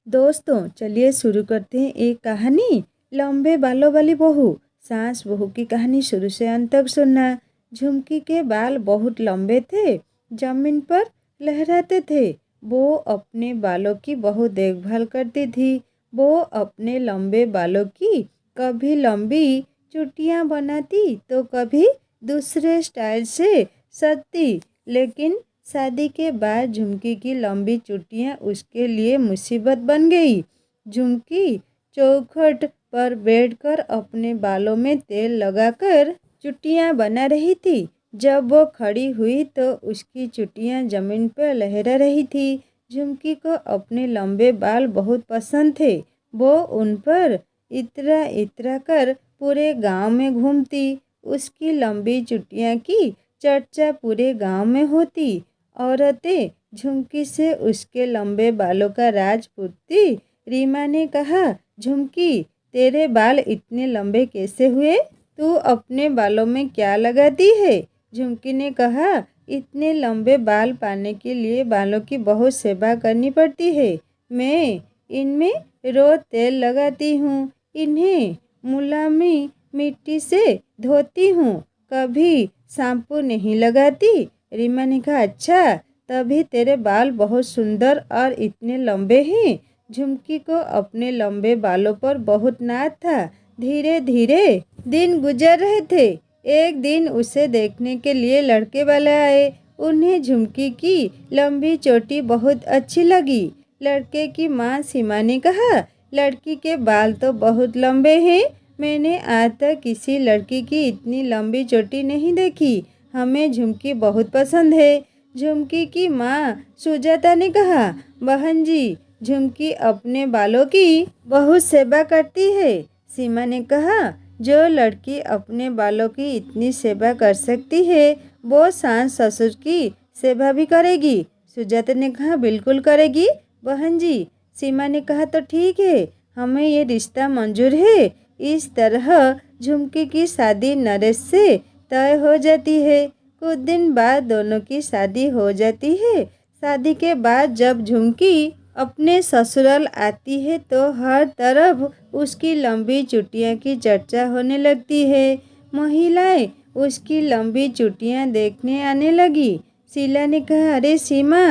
दोस्तों चलिए शुरू करते हैं एक कहानी। लंबे बालों वाली बहू। सास बहू की कहानी शुरू से अंत तक सुनना। झुमकी के बाल बहुत लंबे थे, जमीन पर लहराते थे। वो अपने बालों की बहुत देखभाल करती थी। वो अपने लंबे बालों की कभी लंबी चुटियां बनाती तो कभी दूसरे स्टाइल से सजती। लेकिन शादी के बाद झुमकी की लंबी चुटियां उसके लिए मुसीबत बन गई। झुमकी चौखट पर बैठकर अपने बालों में तेल लगाकर चुटियां बना रही थी। जब वो खड़ी हुई तो उसकी चुटियां जमीन पर लहरा रही थी। झुमकी को अपने लंबे बाल बहुत पसंद थे। वो उन पर इतरा इतरा कर पूरे गांव में घूमती। उसकी लंबी चुटियां की चर्चा पूरे गांव में होती। औरतें झुमकी से उसके लंबे बालों का राज पूछती। रीमा ने कहा, झुमकी तेरे बाल इतने लंबे कैसे हुए? तू अपने बालों में क्या लगाती है? झुमकी ने कहा, इतने लंबे बाल पाने के लिए बालों की बहुत सेवा करनी पड़ती है। मैं इनमें रोज तेल लगाती हूँ, इन्हें मुलायमी मिट्टी से धोती हूँ, कभी शैम्पू नहीं लगाती। रीमा ने कहा, अच्छा तभी तेरे बाल बहुत सुंदर और इतने लंबे हैं। झुमकी को अपने लंबे बालों पर बहुत नाज था। धीरे धीरे दिन गुजर रहे थे। एक दिन उसे देखने के लिए लड़के वाले आए। उन्हें झुमकी की लंबी चोटी बहुत अच्छी लगी। लड़के की माँ सीमा ने कहा, लड़की के बाल तो बहुत लंबे हैं। मैंने आज तक किसी लड़की की इतनी लंबी चोटी नहीं देखी। हमें झुमकी बहुत पसंद है। झुमकी की माँ सुजाता ने कहा, बहन जी झुमकी अपने बालों की बहुत सेवा करती है। सीमा ने कहा, जो लड़की अपने बालों की इतनी सेवा कर सकती है वो सास ससुर की सेवा भी करेगी। सुजाता ने कहा, बिल्कुल करेगी बहन जी। सीमा ने कहा, तो ठीक है, हमें ये रिश्ता मंजूर है। इस तरह झुमकी की शादी नरेश से तय हो जाती है। कुछ दिन बाद दोनों की शादी हो जाती है। शादी के बाद जब झुमकी अपने ससुराल आती है तो हर तरफ उसकी लंबी चुटियां की चर्चा होने लगती है। महिलाएं उसकी लंबी चुटियां देखने आने लगी। शीला ने कहा, अरे सीमा,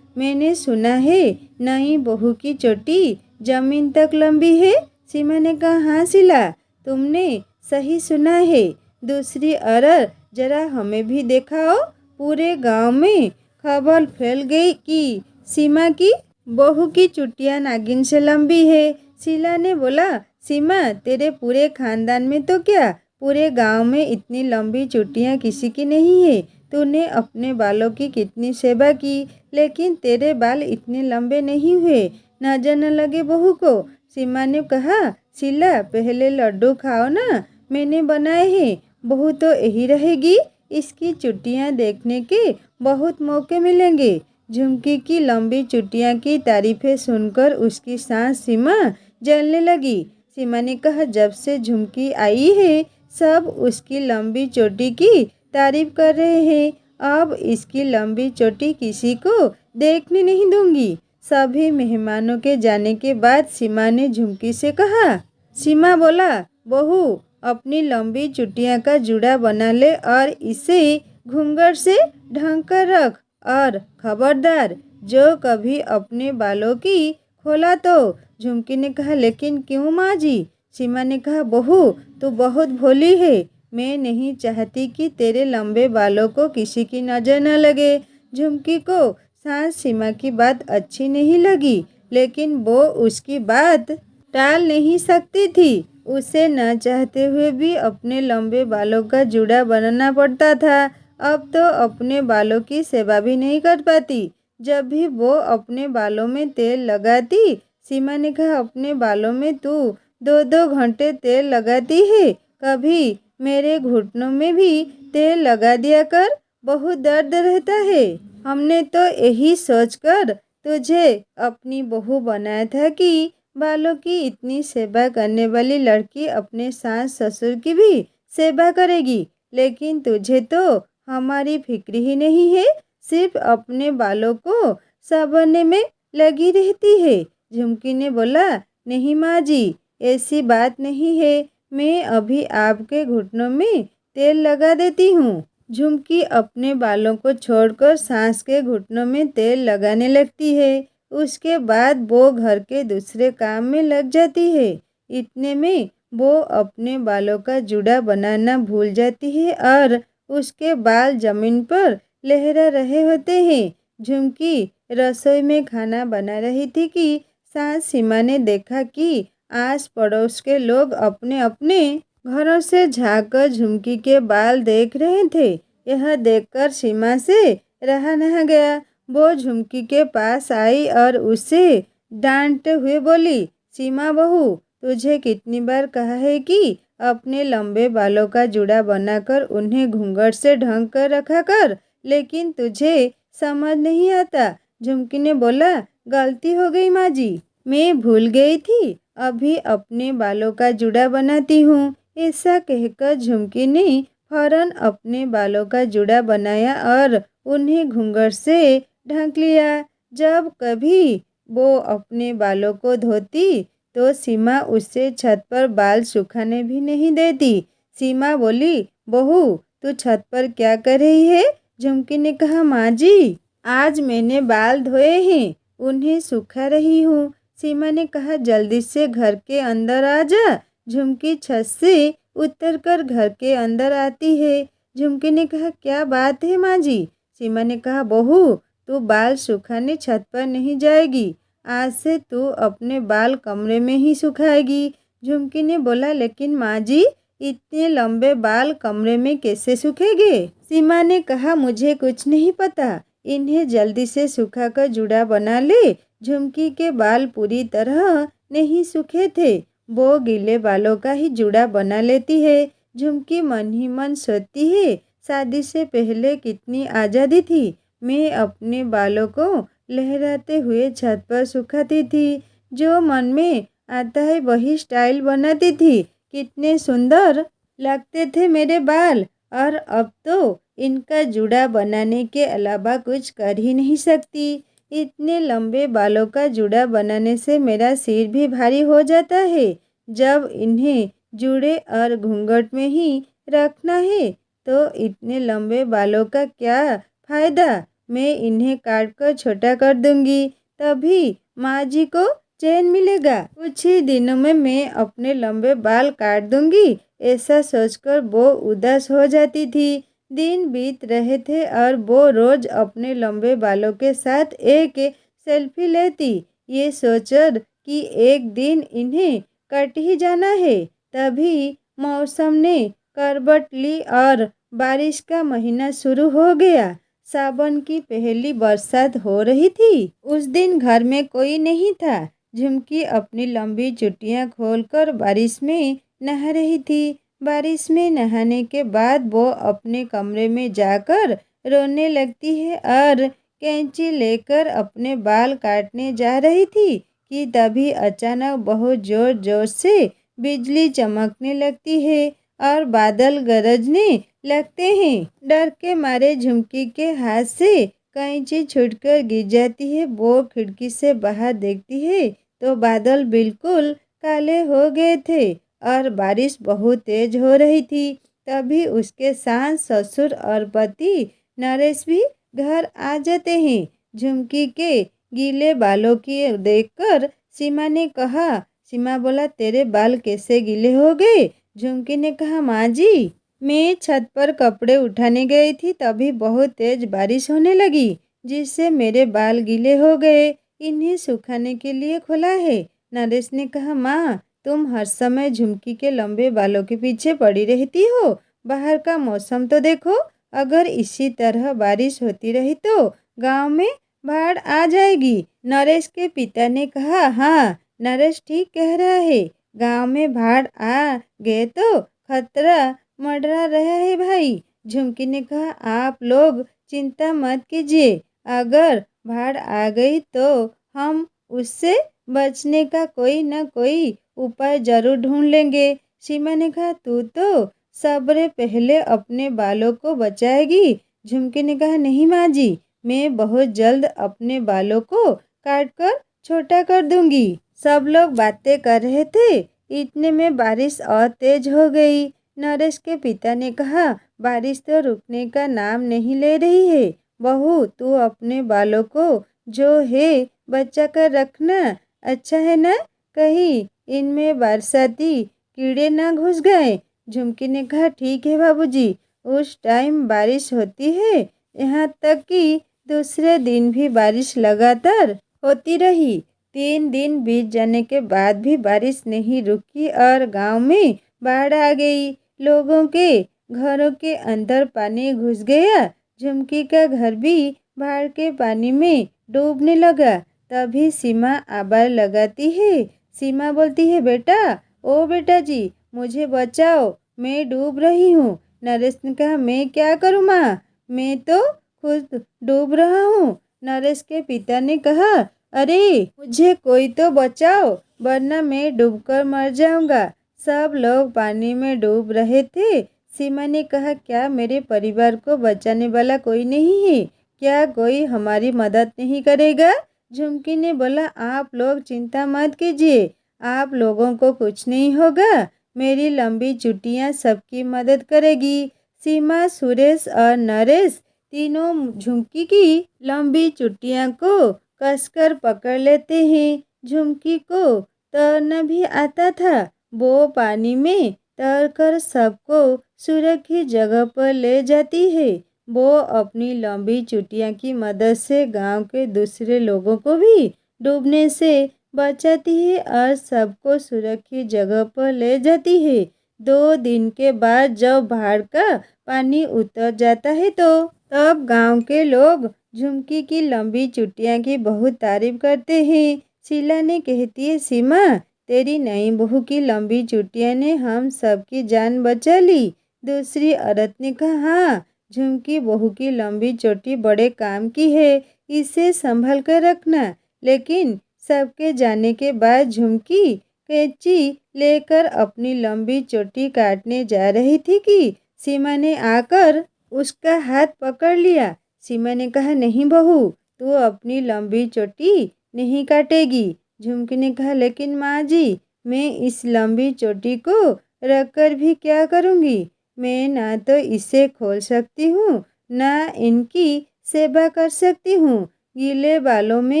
मैंने सुना है नई बहू की चोटी जमीन तक लंबी है। सीमा ने कहा, हाँ शीला, तुमने सही सुना है। दूसरी औरत जरा हमें भी दिखाओ। पूरे गांव में खबर फैल गई कि सीमा की बहू की चुटियां नागिन से लंबी है। शीला ने बोला, सीमा तेरे पूरे खानदान में तो क्या पूरे गांव में इतनी लंबी चुटियां किसी की नहीं है। तूने अपने बालों की कितनी सेवा की, लेकिन तेरे बाल इतने लंबे नहीं हुए, नजर न लगे बहू को। सीमा ने कहा, शीला पहले लड्डू खाओ ना, मैंने बनाए हैं। बहू तो यही रहेगी। इसकी चुटियां देखने के बहुत मौके मिलेंगे। झुमकी की लंबी चुटियां की तारीफें सुनकर उसकी सास सीमा जलने लगी। सीमा ने कहा, जब से झुमकी आई है सब उसकी लंबी चोटी की तारीफ कर रहे हैं। अब इसकी लंबी चोटी किसी को देखने नहीं दूंगी। सभी मेहमानों के जाने के बाद सीमा ने झुमकी से कहा, सीमा बोला, बहू अपनी लंबी चुटियां का जूड़ा बना ले और इसे घूंघट से ढक कर रख। और खबरदार जो कभी अपने बालों की खोला तो। झुमकी ने कहा, लेकिन क्यों माँ जी? सीमा ने कहा, बहू तू बहुत भोली है। मैं नहीं चाहती कि तेरे लंबे बालों को किसी की नजर न लगे। झुमकी को सास सीमा की बात अच्छी नहीं लगी, लेकिन वो उसकी बात टाल नहीं सकती थी। उसे न चाहते हुए भी अपने लंबे बालों का जूड़ा बनाना पड़ता था। अब तो अपने बालों की सेवा भी नहीं कर पाती। जब भी वो अपने बालों में तेल लगाती, सीमा ने कहा, अपने बालों में तू 2-2 घंटे तेल लगाती है, कभी मेरे घुटनों में भी तेल लगा दिया कर, बहुत दर्द रहता है। हमने तो यही सोचकर तुझे अपनी बहू बनाया था कि बालों की इतनी सेवा करने वाली लड़की अपने सास ससुर की भी सेवा करेगी, लेकिन तुझे तो हमारी फिक्र ही नहीं है, सिर्फ अपने बालों को संवारने में लगी रहती है। झुमकी ने बोला, नहीं माँ जी, ऐसी बात नहीं है, मैं अभी आपके घुटनों में तेल लगा देती हूँ। झुमकी अपने बालों को छोड़कर सास के घुटनों में तेल लगाने लगती है। उसके बाद वो घर के दूसरे काम में लग जाती है। इतने में वो अपने बालों का जूड़ा बनाना भूल जाती है और उसके बाल जमीन पर लहरा रहे होते हैं। झुमकी रसोई में खाना बना रही थी कि सास सीमा ने देखा कि आस पड़ोस के लोग अपने अपने घरों से झांककर झुमकी के बाल देख रहे थे। यह देखकर सीमा से रहा नहीं गया। वो झुमकी के पास आई और उसे डांटते हुए बोली, सीमा बहू, तुझे कितनी बार कहा है कि अपने लंबे बालों का जूड़ा बनाकर उन्हें घूंघट से ढंक कर रखा कर, लेकिन तुझे समझ नहीं आता। झुमकी ने बोला, गलती हो गई माँ जी, मैं भूल गई थी, अभी अपने बालों का जूड़ा बनाती हूँ। ऐसा कहकर झुमकी ने फौरन अपने बालों का जूड़ा बनाया और उन्हें घूंघट से ढक लिया। जब कभी वो अपने बालों को धोती तो सीमा उससे छत पर बाल सुखाने भी नहीं देती। सीमा बोली, बहू, तू छत पर क्या कर रही है? झुमकी ने कहा, माँ जी, आज मैंने बाल धोए हैं, उन्हें सुखा रही हूँ। सीमा ने कहा, जल्दी से घर के अंदर आ जा। झुमकी छत से उतरकर घर के अंदर आती है। झुमकी ने कहा, क्या बात है माँ जी? सीमा ने कहा, बहू, तू बाल सुखाने छत पर नहीं जाएगी, आज से तू अपने बाल कमरे में ही सुखाएगी। झुमकी ने बोला, लेकिन माँ जी, इतने लंबे बाल कमरे में कैसे सूखेंगे? सीमा ने कहा, मुझे कुछ नहीं पता, इन्हें जल्दी से सुखाकर जूड़ा बना ले। झुमकी के बाल पूरी तरह नहीं सूखे थे, वो गीले बालों का ही जूड़ा बना लेती है। झुमकी मन ही मन सोचती है, शादी से पहले कितनी आज़ादी थी, मैं अपने बालों को लहराते हुए छत पर सुखाती थी, जो मन में आता है वही स्टाइल बनाती थी, कितने सुंदर लगते थे मेरे बाल, और अब तो इनका जूड़ा बनाने के अलावा कुछ कर ही नहीं सकती। इतने लंबे बालों का जूड़ा बनाने से मेरा सिर भी भारी हो जाता है। जब इन्हें जूड़े और घूंघट में ही रखना है तो इतने लंबे बालों का क्या फायदा? मैं इन्हें काट कर छोटा कर दूंगी, तभी माँ जी को चैन मिलेगा। कुछ ही दिनों में मैं अपने लंबे बाल काट दूंगी। ऐसा सोचकर वो उदास हो जाती थी। दिन बीत रहे थे और वो रोज अपने लंबे बालों के साथ एक सेल्फी लेती, ये सोचकर कि एक दिन इन्हें कट ही जाना है। तभी मौसम ने करवट ली और बारिश का महीना शुरू हो गया। सावन की पहली बरसात हो रही थी। उस दिन घर में कोई नहीं था। झुमकी अपनी लंबी चुटियां खोलकर बारिश में नहा रही थी। बारिश में नहाने के बाद वो अपने कमरे में जाकर रोने लगती है और कैंची लेकर अपने बाल काटने जा रही थी कि तभी अचानक बहुत जोर जोर से बिजली चमकने लगती है और बादल गरजने लगते हैं। डर के मारे झुमकी के हाथ से कैंची छूटकर गिर जाती है। वो खिड़की से बाहर देखती है तो बादल बिल्कुल काले हो गए थे और बारिश बहुत तेज हो रही थी। तभी उसके सास, ससुर और पति नरेश भी घर आ जाते हैं। झुमकी के गीले बालों की देखकर सीमा ने कहा, सीमा बोला, तेरे बाल कैसे गीले हो गए? झुमकी ने कहा, माँ जी, मैं छत पर कपड़े उठाने गई थी, तभी बहुत तेज बारिश होने लगी, जिससे मेरे बाल गीले हो गए, इन्हें सुखाने के लिए खोला है। नरेश ने कहा, माँ, तुम हर समय झुमकी के लंबे बालों के पीछे पड़ी रहती हो, बाहर का मौसम तो देखो, अगर इसी तरह बारिश होती रही तो गांव में बाढ़ आ जाएगी। नरेश के पिता ने कहा, हाँ, नरेश ठीक कह रहा है, गांव में बाढ़ आ गए तो खतरा मंडरा रहा है भाई। झुमकी ने कहा, आप लोग चिंता मत कीजिए, अगर बाढ़ आ गई तो हम उससे बचने का कोई न कोई उपाय जरूर ढूंढ लेंगे। सीमा ने कहा, तू तो सबसे पहले अपने बालों को बचाएगी। झुमकी ने कहा, नहीं माँ जी, मैं बहुत जल्द अपने बालों को काट कर छोटा कर दूंगी। सब लोग बातें कर रहे थे। इतने में बारिश और तेज हो गई। नरेश के पिता ने कहा, बारिश तो रुकने का नाम नहीं ले रही है। बहू, तू अपने बालों को जो है बचा कर रखना, अच्छा है ना? कहीं इनमें बरसाती कीड़े ना घुस गए। झुमकी ने कहा, ठीक है बाबूजी। उस टाइम बारिश होती है, यहाँ तक कि दूसरे दिन भी बारिश लगातार होती रही। 3 दिन बीत जाने के बाद भी बारिश नहीं रुकी और गांव में बाढ़ आ गई। लोगों के घरों के अंदर पानी घुस गया। झुमकी का घर भी बाढ़ के पानी में डूबने लगा। तभी सीमा आवाज लगाती है। सीमा बोलती है, बेटा, ओ बेटा जी, मुझे बचाओ, मैं डूब रही हूँ। नरेश ने कहा, मैं क्या करूँ माँ, मैं तो खुद डूब रहा हूँ। नरेश के पिता ने कहा, अरे मुझे कोई तो बचाओ, वरना मैं डूबकर मर जाऊंगा। सब लोग पानी में डूब रहे थे। सीमा ने कहा, क्या मेरे परिवार को बचाने वाला कोई नहीं है? क्या कोई हमारी मदद नहीं करेगा? झुमकी ने बोला, आप लोग चिंता मत कीजिए, आप लोगों को कुछ नहीं होगा। मेरी लंबी चुटियाँ सबकी मदद करेगी। सीमा, सुरेश और नरेश तीनों झुमकी की लंबी चुटियाँ को कसकर पकड़ लेते हैं। झुमकी को तैरना भी आता था। वो पानी में तैरकर सबको सुरक्षित जगह पर ले जाती है। वो अपनी लंबी चुटिया की मदद से गांव के दूसरे लोगों को भी डूबने से बचाती है और सबको सुरक्षित जगह पर ले जाती है। 2 दिन के बाद जब बाढ़ का पानी उतर जाता है तो तब गांव के लोग झुमकी की लंबी चुटिया की बहुत तारीफ करते हैं। शीला ने कहती है, सीमा, तेरी नई बहू की लंबी चुटिया ने हम सबकी जान बचा ली। दूसरी औरत ने कहा, हाँ, झुमकी बहू की लंबी चोटी बड़े काम की है, इसे संभल कर रखना। लेकिन सबके जाने के बाद झुमकी कैंची लेकर अपनी लंबी चोटी काटने जा रही थी कि सीमा ने आकर उसका हाथ पकड़ लिया। सीमा ने कहा, नहीं बहू, तू अपनी लंबी चोटी नहीं काटेगी। झुमकी ने कहा, लेकिन माँ जी, मैं इस लंबी चोटी को रखकर भी क्या करूँगी? मैं ना तो इसे खोल सकती हूँ, ना इनकी सेवा कर सकती हूँ। गीले बालों में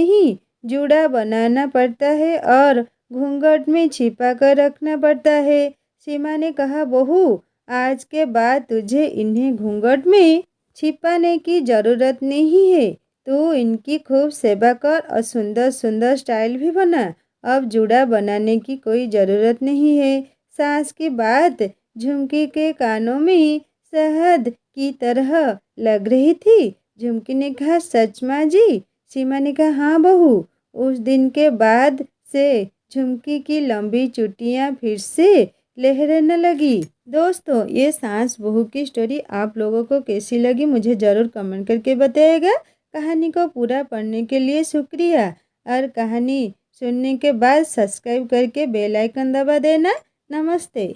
ही जूड़ा बनाना पड़ता है और घूंघट में छिपा कर रखना पड़ता है। सीमा ने कहा, बहू, आज के बाद तुझे इन्हें घूंघट में छिपाने की ज़रूरत नहीं है। तू इनकी खूब सेवा कर और सुंदर सुंदर स्टाइल भी बना। अब जूड़ा बनाने की कोई ज़रूरत नहीं है। सास की बात झुमकी के कानों में शहद की तरह लग रही थी। झुमकी ने कहा, सच माँ जी? सीमा ने कहा, हाँ बहू। उस दिन के बाद से झुमकी की लंबी चुटियाँ फिर से लहराने लगी। दोस्तों, ये सास बहू की स्टोरी आप लोगों को कैसी लगी मुझे ज़रूर कमेंट करके बताइएगा। कहानी को पूरा पढ़ने के लिए शुक्रिया और कहानी सुनने के बाद सब्सक्राइब करके बेल आइकन दबा देना। नमस्ते।